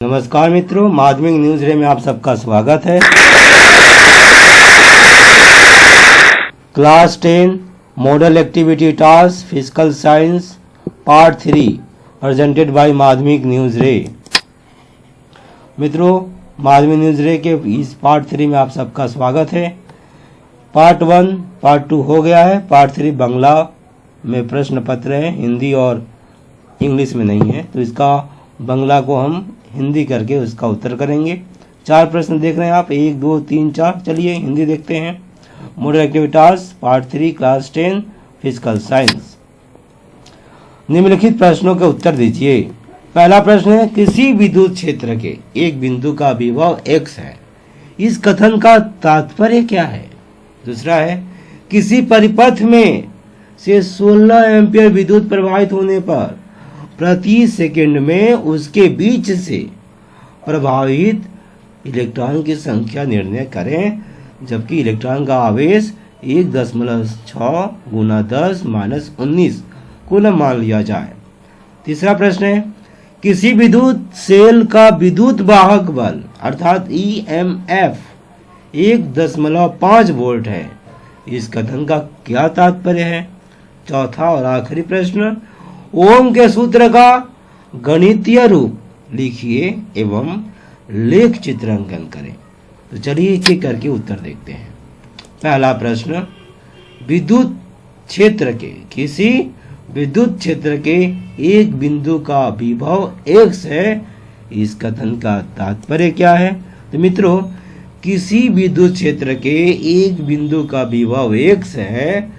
नमस्कार मित्रों, माध्यमिक न्यूज रे में आप सबका स्वागत है। Class 10 model activity task physical science part 3 presented by माध्यमिक न्यूज रे। मित्रों, माध्यमिक न्यूज रे के इस पार्ट 3 में आप सबका स्वागत है। पार्ट 1 पार्ट 2 हो गया है। पार्ट 3 बांग्ला में प्रश्न पत्र है, हिंदी और इंग्लिश में नहीं है, तो इसका बांग्ला को हम हिंदी करके उसका उत्तर करेंगे। 4 प्रश्न देख रहे हैं आप, 1 2 3 4। चलिए हिंदी देखते हैं। Model activities part 3 class 10 physical science. निम्नलिखित प्रश्नों के उत्तर दीजिए। पहला प्रश्न है, किसी विद्युत क्षेत्र के एक बिंदु का विभव x है, इस कथन का तात्पर्य क्या है। दूसरा है, किसी परिपथ में से 16 एम्पीयर विद्युत प्रवाहित होने पर प्रति सेकंड में उसके बीच से प्रभावित इलेक्ट्रॉन की संख्या निर्णय करें, जबकि इलेक्ट्रॉन का आवेश 1.6 गुना 10-19 कूलम मान लिया जाए। तीसरा प्रश्न है, किसी विद्युत सेल का विद्युत वाहक बल अर्थात EMF 1.5 वोल्ट है, इस कथन का क्या तात्पर्य है। चौथा और आखिरी प्रश्न, ओम के सूत्र का गणितीय रूप लिखिए एवं लेख चित्रांकन करें। तो चलिए एक एक करके उत्तर देखते हैं। पहला प्रश्न, विद्युत क्षेत्र के किसी विद्युत क्षेत्र के एक बिंदु का विभव x है, इस कथन का तात्पर्य क्या है। तो मित्रों, किसी विद्युत क्षेत्र के एक बिंदु का विभव x है,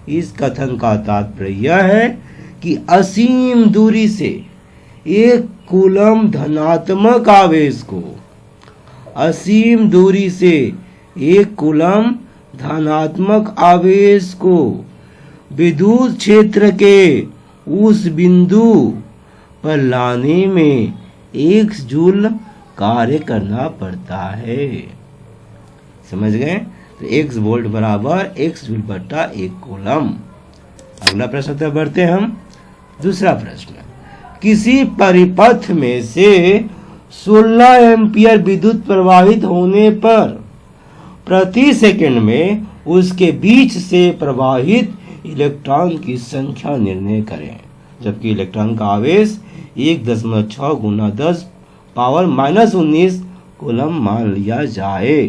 इस कथन का तात्पर्य यह है कि असीम दूरी से एक कूलम धनात्मक आवेश को, असीम दूरी से एक कूलम धनात्मक आवेश को विद्युत क्षेत्र के उस बिंदु पर लाने में 1 जूल कार्य करना पड़ता है। समझ गए। तो 1 वोल्ट बराबर 1 जूल बटा 1 कूलम। अगला प्रश्न तक बढ़ते हैं हम। दूसरा प्रश्न, किसी परिपथ में से 16 एम्पीयर विद्युत प्रवाहित होने पर प्रति सेकंड में उसके बीच से प्रवाहित इलेक्ट्रॉन की संख्या निर्णय करें, जबकि इलेक्ट्रॉन का आवेश 1.6 गुना 10⁻⁻19 कूलम मान लिया जाए।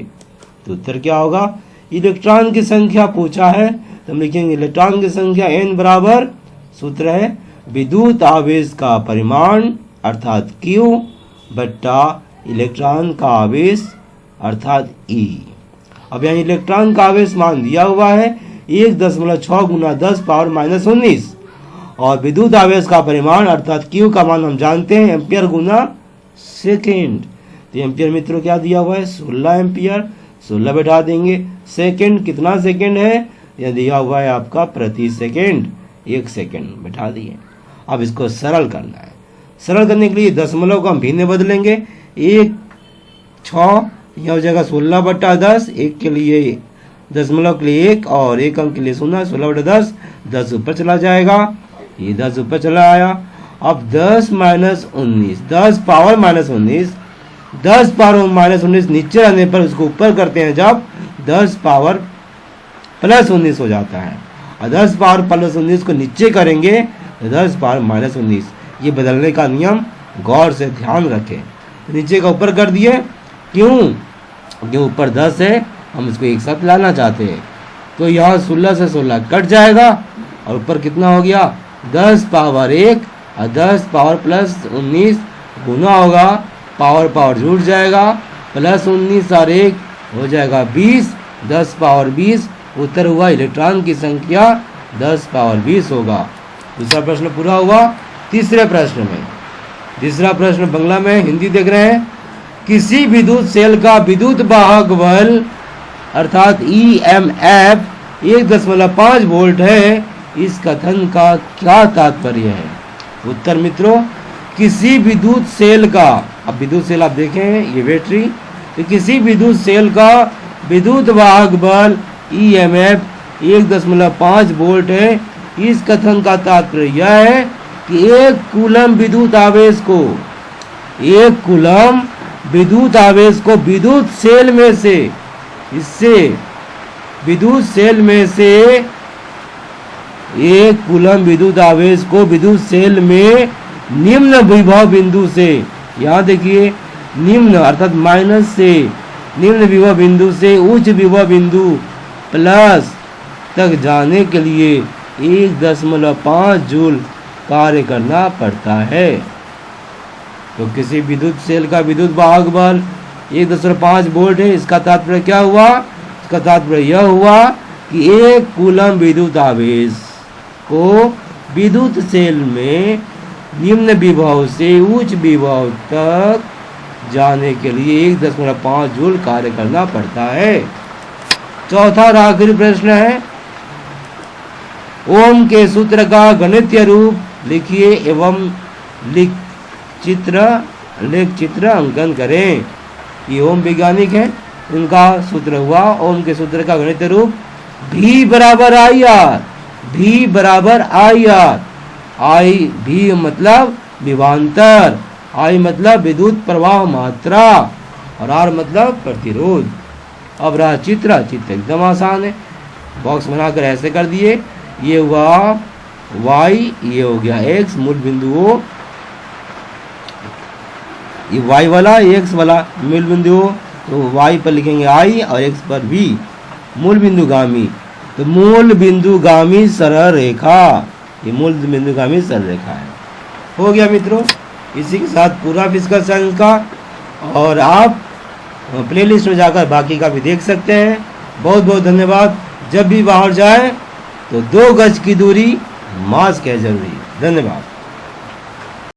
तो उत्तर क्या होगा। इलेक्ट्रॉन की संख्या पूछा है, तो हम लिखेंगे इलेक्ट्रॉन की संख्या n बराबर, सूत्र है विद्युत आवेश का परिमाण अर्थात Q बट्टा इलेक्ट्रॉन का आवेश अर्थात E। अब यहाँ इलेक्ट्रॉन का आवेश मान दिया हुआ है 1.6 गुना 10⁻⁻19 और विद्युत आवेश का परिमाण अर्थात Q का मान हम जानते हैं एम्पियर गुना सेकेंड। तो एम्पियर मित्रों क्या दिया हुआ है 16 एम्पियर, 16 बैठा देंगे। सेकेंड कितना सेकेंड है, यह दिया हुआ है आपका प्रति सेकेंड 1 सेकेंड, बैठा दिए। अब इसको सरल करना है। सरल करने के लिए दशमलव को हम भिन्न बदलेंगे। 1 6 यह हो जाएगा 16 बटा 10, 1 के लिए दशमलव के लिए 1 और 1 अंक के लिए 0, 16 बटा 10, 10 ऊपर चला जाएगा, ये 10 ऊपर चला आया। अब 10 minus 19, 10 power minus 19, 10 power minus 19 नीचे आने पर उसको ऊपर करते हैं जब 10 पावर प्लस 19 हो जाता है, और 10 पावर प्लस 19 को नीचे करेंगे तो 10 पावर माइनस 19। ये बदलने का नियम गौर से ध्यान रखें। नीचे का ऊपर कर दिए, क्यों ऊपर 10 है, हम इसको एक साथ लाना चाहते हैं। तो यहाँ 16 से 16 कट जाएगा और ऊपर कितना हो गया 10 पावर 1 और 10 पावर प्लस 19 गुना होगा, पावर जुड़ जाएगा, प्लस 19 और 1 हो जाएगा 20, 10 पावर 20। उत्तर हुआ इलेक्ट्रॉन की संख्या 10 पावर 20 होगा। दूसरा प्रश्न पूरा हुआ। तीसरे प्रश्न बांग्ला में, हिंदी देख रहे हैं। किसी विद्युत सेल का विद्युत वाहक बल अर्थात EMF 1.5 वोल्ट है, इस कथन का क्या तात्पर्य है। उत्तर मित्रों, किसी विद्युत सेल का, अब विद्युत सेल आप देखें ये बैटरी, तो किसी विद्युत सेल का विद्युत वाहक बल EMF 1.5 वोल्ट है, इस कथन का तात्पर्य यह है कि 1 कूलम विद्युत आवेश को 1 कूलम विद्युत आवेश को विद्युत सेल में से, इससे विद्युत सेल में से 1 कूलम विद्युत आवेश को विद्युत सेल में निम्न विभव बिंदु से, यहाँ देखिए निम्न अर्थात माइनस से, निम्न विभव बिंदु से उच्च विभव बिंदु प्लस तक जाने के लिए 1.5 जूल कार्य करना पड़ता है। तो किसी विद्युत सेल का विद्युत वाहक बल 1.5 वोल्ट है। इसका तात्पर्य क्या हुआ? इसका तात्पर्य यह हुआ कि 1 कूलम विद्युत आवेश को विद्युत सेल में निम्न विभव से उच्च विभव तक जाने के लिए 1.5 जूल कार्य करना पड़ता है। चौथा और आखिरी प्रश्न है, ओम के सूत्र का गणितीय रूप लिखिए एवं लेख चित्र अंकन करें। ये ओम वैज्ञानिक है, उनका सूत्र हुआ ओम के सूत्र का गणितीय रूप V बराबर आई आर। V बराबर आई आर। आई भी मतलब विभवांतर, आई मतलब विद्युत प्रवाह मात्रा और आर मतलब प्रतिरोध। अब रहा चित्र एकदम आसान है, बॉक्स बनाकर ऐसे कर दिए, ये हुआ y, ये हो गया x, मूल बिंदु O, ये y वाला x वाला मूल बिंदु O, तो y पर लिखेंगे I और x पर v, मूल बिंदुगामी। तो मूल बिंदुगामी सरल रेखा, ये मूल बिंदुगामी सरल रेखा है। हो गया मित्रों, इसी के साथ पूरा फिजिकल साइंस का, और आप प्लेलिस्ट में जाकर बाकी का भी देख सकते हैं। बहुत बहुत धन्यवाद। जब भी बाहर जाए तो 2 गज की दूरी, मास्क है जरूरी। धन्यवाद।